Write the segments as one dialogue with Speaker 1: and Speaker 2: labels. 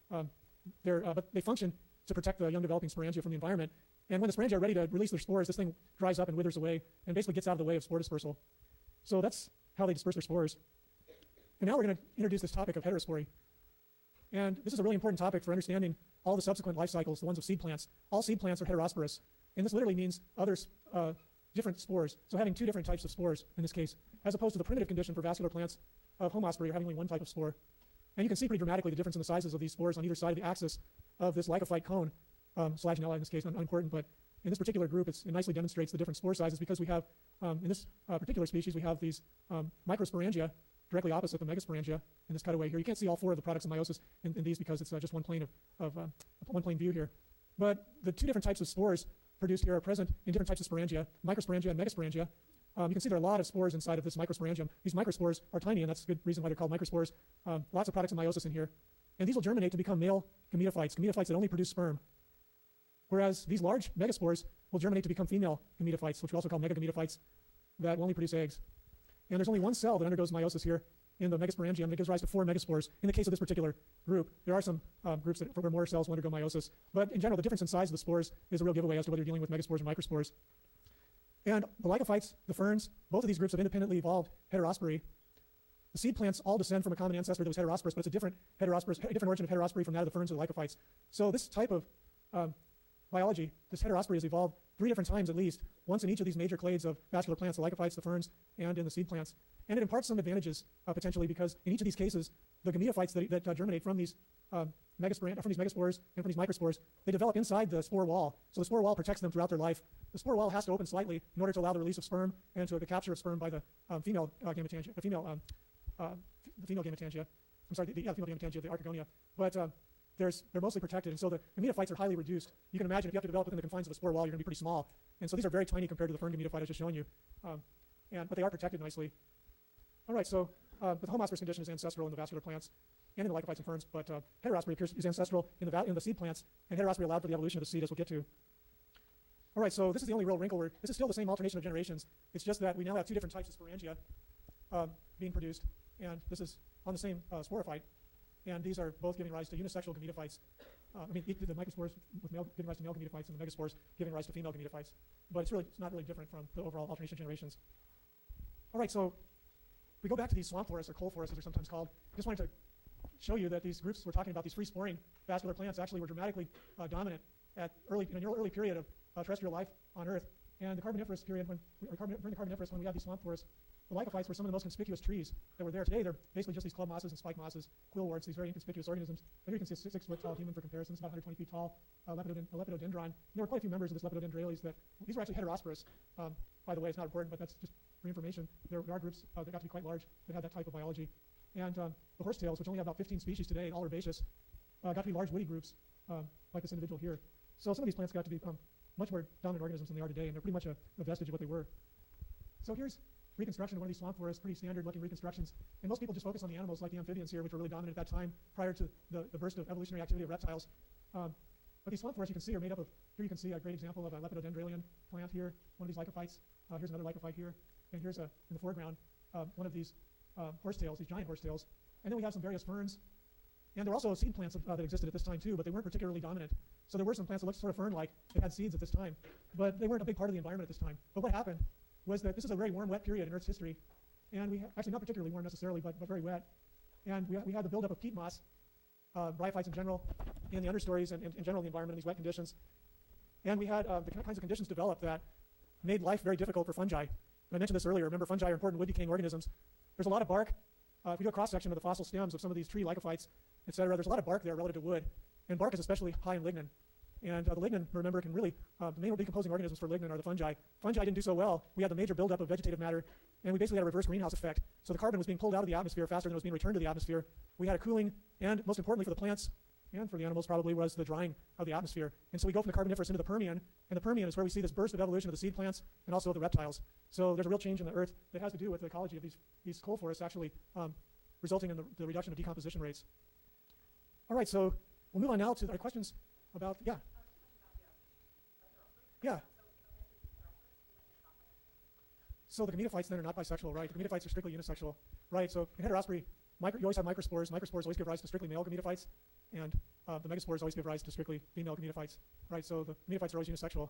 Speaker 1: but they function to protect the young developing sporangia from the environment. And when the sporangia are ready to release their spores, this thing dries up and withers away and basically gets out of the way of spore dispersal. So that's how they disperse their spores. And now we're going to introduce this topic of heterospory. And this is a really important topic for understanding all the subsequent life cycles, the ones of seed plants. All seed plants are heterosporous. And this literally means different spores. So having two different types of spores in this case, as opposed to the primitive condition for vascular plants of homospory, or having only one type of spore. And you can see pretty dramatically the difference in the sizes of these spores on either side of the axis of this lycophyte cone, selaginella in this case, unimportant, but in this particular group, it nicely demonstrates the different spore sizes because we have, in this particular species, we have these microsporangia directly opposite the megasporangia in this cutaway here. You can't see all four of the products of meiosis in these because it's just one plane of one plane view here. But the two different types of spores produced here are present in different types of sporangia, microsporangia and megasporangia. You can see there are a lot of spores inside of this microsporangium. These microspores are tiny, and that's a good reason why they're called microspores. Lots of products of meiosis in here. And these will germinate to become male gametophytes, gametophytes that only produce sperm. Whereas these large megaspores will germinate to become female gametophytes, which we also call megagametophytes, that will only produce eggs. And there's only one cell that undergoes meiosis here in the megasporangium that gives rise to 4 megaspores. In the case of this particular group, there are some groups where more cells will undergo meiosis. But in general, the difference in size of the spores is a real giveaway as to whether you're dealing with megaspores or microspores. And the lycophytes, the ferns, both of these groups have independently evolved heterospory. The seed plants all descend from a common ancestor that was heterosporous, but it's a different origin of heterospory from that of the ferns or the lycophytes. So this type of biology, this heterospory, has evolved 3 different times at least, once in each of these major clades of vascular plants, the lycophytes, the ferns, and in the seed plants. And it imparts some advantages potentially because in each of these cases, the gametophytes that germinate from these megaspores and from these microspores, they develop inside the spore wall. So the spore wall protects them throughout their life. The spore wall has to open slightly in order to allow the release of sperm and to the capture of sperm by the female gametangia, the female gametangia, the archegonia. But they're mostly protected, and so the gametophytes are highly reduced. You can imagine if you have to develop within the confines of the spore wall, you're going to be pretty small. And so these are very tiny compared to the fern gametophyte I was just showing you. But they are protected nicely. All right, so the homosporous condition is ancestral in the vascular plants and in the lycophytes and ferns, but heterospory is ancestral in the seed plants, and heterospory allowed for the evolution of the seed, as we'll get to. All right, so this is the only real wrinkle where this is still the same alternation of generations. It's just that we now have 2 different types of sporangia being produced, and this is on the same sporophyte, and these are both giving rise to unisexual gametophytes. The microspores giving rise to male gametophytes, and the megaspores giving rise to female gametophytes. But it's not really different from the overall alternation of generations. All right, so if we go back to these swamp forests, or coal forests as they're sometimes called, I just wanted to show you that these groups we're talking about, these free sporing vascular plants, actually were dramatically dominant at in an early period of terrestrial life on Earth. And the Carboniferous period, during the Carboniferous, when we had these swamp forests, the lycophytes were some of the most conspicuous trees that were there. Today, they're basically just these club mosses and spike mosses, quillworts, these very inconspicuous organisms. And here you can see a 6-foot tall human for comparison. It's about 120 feet tall, a lepidodendron. And there were quite a few members of this Lepidodendrales these were actually heterosporous. By the way, it's not important, but that's just for information. There are groups that got to be quite large that had that type of biology. And the horsetails, which only have about 15 species today, all herbaceous, got to be large woody groups, like this individual here. So some of these plants got to be much more dominant organisms than they are today, and they're pretty much a vestige of what they were. So here's reconstruction of one of these swamp forests, pretty standard looking reconstructions. And most people just focus on the animals like the amphibians here, which were really dominant at that time prior to the burst of evolutionary activity of reptiles. But these swamp forests you can see are made up of, here you can see a great example of a lepidodendralian plant here, one of these lycophytes. Here's another lycophyte here. And here's in the foreground, one of these horsetails, these giant horsetails. And then we have some various ferns. And there were also seed plants that existed at this time too, but they weren't particularly dominant. So there were some plants that looked sort of fern-like. They had seeds at this time, but they weren't a big part of the environment at this time. But what happened was that this is a very warm, wet period in Earth's history. And actually not particularly warm necessarily, but very wet. And we had the buildup of peat moss, bryophytes in general, in the understories and in general the environment in these wet conditions. And we had the kinds of conditions develop that made life very difficult for fungi. And I mentioned this earlier. Remember, fungi are important wood-decaying organisms. There's a lot of bark. If we do a cross-section of the fossil stems of some of these tree lycophytes, et cetera, there's a lot of bark there relative to wood. And bark is especially high in lignin. And the lignin, remember, can really, the main decomposing organisms for lignin are the fungi. Fungi didn't do so well. We had the major buildup of vegetative matter, and we basically had a reverse greenhouse effect. So the carbon was being pulled out of the atmosphere faster than it was being returned to the atmosphere. We had a cooling, and most importantly for the plants, and for the animals probably, was the drying of the atmosphere. And so we go from the Carboniferous into the Permian, and the Permian is where we see this burst of evolution of the seed plants and also of the reptiles. So there's a real change in the Earth that has to do with the ecology of these coal forests actually resulting in the reduction of decomposition rates. All right, so we'll move on now to our questions about, yeah. Yeah. So the gametophytes then are not bisexual, right? The gametophytes are strictly unisexual, right? So in heterospory, you always have microspores. Microspores always give rise to strictly male gametophytes, and the megaspores always give rise to strictly female gametophytes, right? So the gametophytes are always unisexual.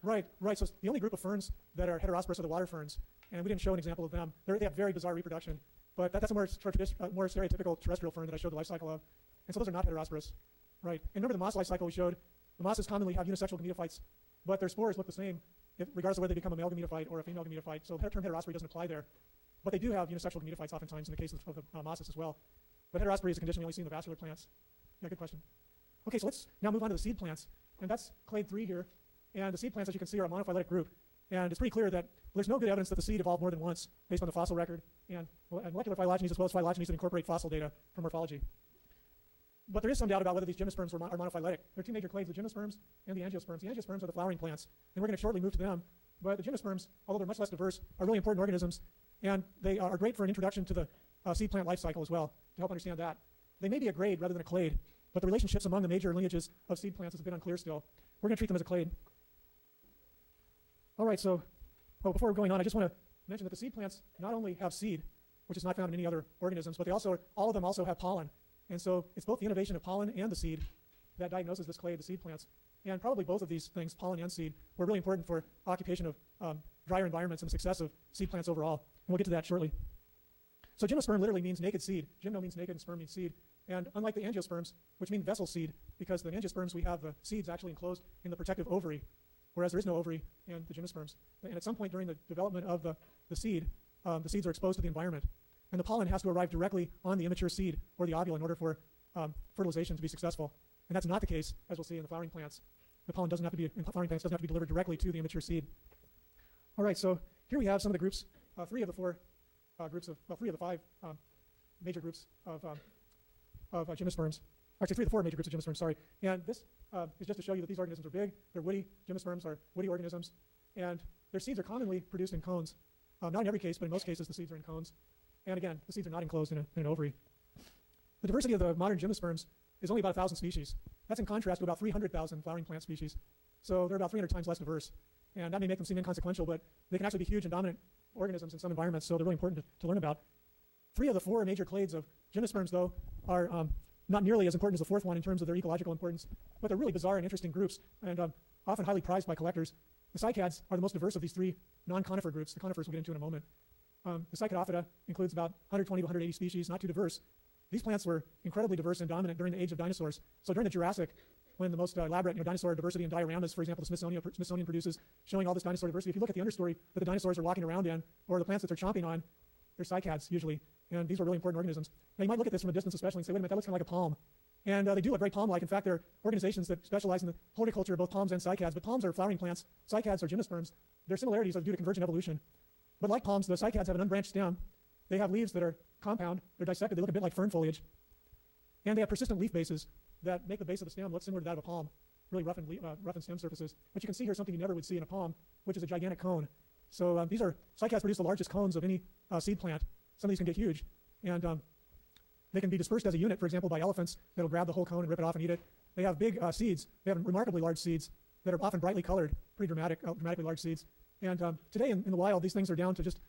Speaker 1: Right. So the only group of ferns that are heterosperous are the water ferns, and we didn't show an example of them. They have very bizarre reproduction, but that's a more stereotypical terrestrial fern that I showed the life cycle of, and so those are not heterosperous, right? And remember the moss life cycle we showed? The mosses commonly have unisexual gametophytes, but their spores look the same, regardless of whether they become a male gametophyte or a female gametophyte. So the term heterospore doesn't apply there, but they do have unisexual gametophytes oftentimes in the case of the mosses as well. But heterospore is a condition we only see in the vascular plants. Yeah, good question. Okay, so let's now move on to the seed plants, and that's clade 3 here. And the seed plants, as you can see, are a monophyletic group. And it's pretty clear that there's no good evidence that the seed evolved more than once based on the fossil record and molecular phylogenies as well as phylogenies that incorporate fossil data from morphology. But there is some doubt about whether these gymnosperms are monophyletic. There are two major clades, the gymnosperms and the angiosperms. The angiosperms are the flowering plants, and we're going to shortly move to them. But the gymnosperms, although they're much less diverse, are really important organisms, and they are great for an introduction to the seed plant life cycle as well, to help understand that. They may be a grade rather than a clade, but the relationships among the major lineages of seed plants has been unclear still. We're going to treat them as a clade. All right, so before going on, I just want to mention that the seed plants not only have seed, which is not found in any other organisms, but all of them also have pollen. And so it's both the innovation of pollen and the seed that diagnoses this clade, the seed plants. And probably both of these things, pollen and seed, were really important for occupation of drier environments and the success of seed plants overall. And we'll get to that shortly. So gymnosperm literally means naked seed. Gymno means naked and sperm means seed. And unlike the angiosperms, which mean vessel seed, because the angiosperms we have the seeds actually enclosed in the protective ovary, whereas there is no ovary in the gymnosperms. And at some point during the development of the seed, the seeds are exposed to the environment. And the pollen has to arrive directly on the immature seed or the ovule in order for fertilization to be successful. And that's not the case, as we'll see in the flowering plants. The pollen doesn't have to be, in flowering plants, doesn't have to be delivered directly to the immature seed. All right, so here we have some of the groups, three of the five major groups of gymnosperms. Actually, 3 of the 4 major groups of gymnosperms, sorry. And this is just to show you that these organisms are big. They're woody. Gymnosperms are woody organisms. And their seeds are commonly produced in cones. Not in every case, but in most cases, the seeds are in cones. And again, the seeds are not enclosed in an ovary. The diversity of the modern gymnosperms is only about 1,000 species. That's in contrast to about 300,000 flowering plant species. So they're about 300 times less diverse. And that may make them seem inconsequential, but they can actually be huge and dominant organisms in some environments, so they're really important to learn about. 3 of the 4 major clades of gymnosperms, though, are not nearly as important as the 4th one in terms of their ecological importance, but they're really bizarre and interesting groups, and often highly prized by collectors. The cycads are the most diverse of these 3 non-conifer groups. The conifers we'll get into in a moment. The Cycadophyta includes about 120 to 180 species, not too diverse. These plants were incredibly diverse and dominant during the age of dinosaurs. So during the Jurassic, when the most elaborate dinosaur diversity and dioramas, for example, the Smithsonian produces, showing all this dinosaur diversity, if you look at the understory that the dinosaurs are walking around in, or the plants that they're chomping on, they're cycads usually. And these are really important organisms. Now you might look at this from a distance especially and say, wait a minute, that looks kind of like a palm. And they do look very palm-like. In fact, there are organizations that specialize in the horticulture of both palms and cycads, but palms are flowering plants, cycads are gymnosperms. Their similarities are due to convergent evolution. But like palms, the cycads have an unbranched stem. They have leaves that are compound. They're dissected. They look a bit like fern foliage. And they have persistent leaf bases that make the base of the stem look similar to that of a palm, really roughened stem surfaces. But you can see here something you never would see in a palm, which is a gigantic cone. So cycads produce the largest cones of any seed plant. Some of these can get huge. And they can be dispersed as a unit, for example, by elephants that will grab the whole cone and rip it off and eat it. They have big seeds. They have remarkably large seeds that are often brightly colored, pretty dramatically large seeds. And today in the wild, these things are down to just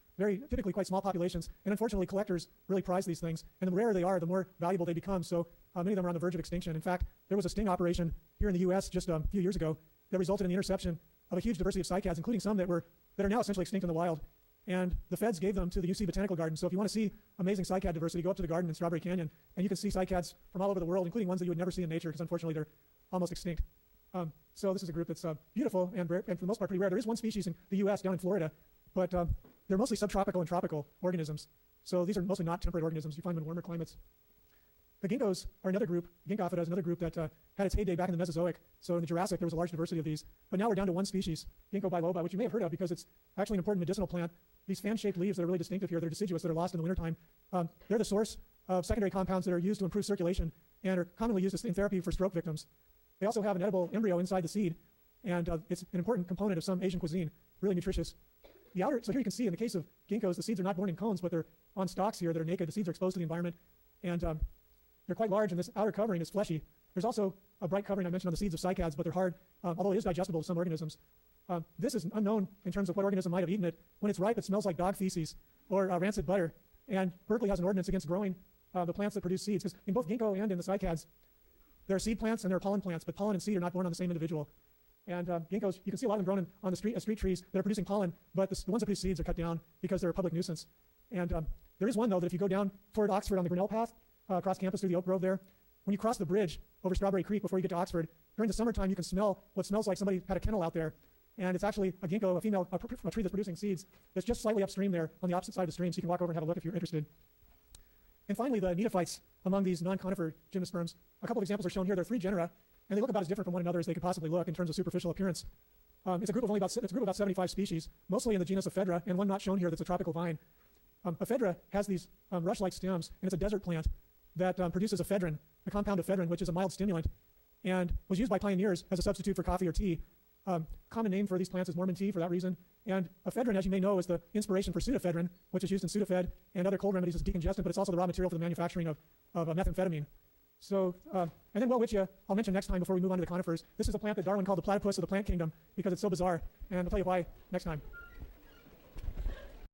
Speaker 1: typically quite small populations. And unfortunately, collectors really prize these things. And the rarer they are, the more valuable they become. So many of them are on the verge of extinction. In fact, there was a sting operation here in the U.S. just a few years ago that resulted in the interception of a huge diversity of cycads, including some that are now essentially extinct in the wild. And the feds gave them to the UC Botanical Garden. So if you want to see amazing cycad diversity, go up to the garden in Strawberry Canyon, and you can see cycads from all over the world, including ones that you would never see in nature, because unfortunately they're almost extinct. So this is a group that's beautiful and for the most part pretty rare. There is one species in the U.S. down in Florida, but they're mostly subtropical and tropical organisms. So these are mostly not temperate organisms. You find them in warmer climates. The ginkgos are another group. Ginkgophyta is another group that had its heyday back in the Mesozoic. So in the Jurassic, there was a large diversity of these. But now we're down to one species, Ginkgo biloba, which you may have heard of because it's actually an important medicinal plant. These fan-shaped leaves that are really distinctive here, they're deciduous, that are lost in the wintertime. They're the source of secondary compounds that are used to improve circulation and are commonly used in therapy for stroke victims. They also have an edible embryo inside the seed, and it's an important component of some Asian cuisine, really nutritious. So here you can see in the case of ginkgos, the seeds are not born in cones, but they're on stalks here that are naked. The seeds are exposed to the environment, and they're quite large, and this outer covering is fleshy. There's also a bright covering I mentioned on the seeds of cycads, but they're hard, although it is digestible to some organisms. This is unknown in terms of what organism might have eaten it. When it's ripe, it smells like dog feces or rancid butter, and Berkeley has an ordinance against growing the plants that produce seeds. Because in both ginkgo and in the cycads, there are seed plants and there are pollen plants, but pollen and seed are not born on the same individual. And ginkgos, you can see a lot of them grown on the street trees that are producing pollen, but the ones that produce seeds are cut down because they're a public nuisance. And there is one, though, that if you go down toward Oxford on the Grinnell path, across campus through the Oak Grove there, when you cross the bridge over Strawberry Creek before you get to Oxford, during the summertime you can smell what smells like somebody had a kennel out there. And it's actually a ginkgo, a tree that's producing seeds that's just slightly upstream there on the opposite side of the stream, so you can walk over and have a look if you're interested. And finally, the neophytes among these non-conifer gymnosperms. A couple of examples are shown here. There are 3 genera, and they look about as different from one another as they could possibly look in terms of superficial appearance. It's a group of about 75 species, mostly in the genus Ephedra, and one not shown here that's a tropical vine. Ephedra has these rush-like stems, and it's a desert plant that produces ephedrine, a compound ephedrine, which is a mild stimulant, and was used by pioneers as a substitute for coffee or tea. Common name for these plants is Mormon tea for that reason. And ephedrine, as you may know, is the inspiration for Sudafedrin, which is used in Sudafed and other cold remedies as decongestant, but it's also the raw material for the manufacturing of methamphetamine. So, and then Welwitschia, I'll mention next time before we move on to the conifers. This is a plant that Darwin called the platypus of the plant kingdom because it's so bizarre, and I'll tell you why next time.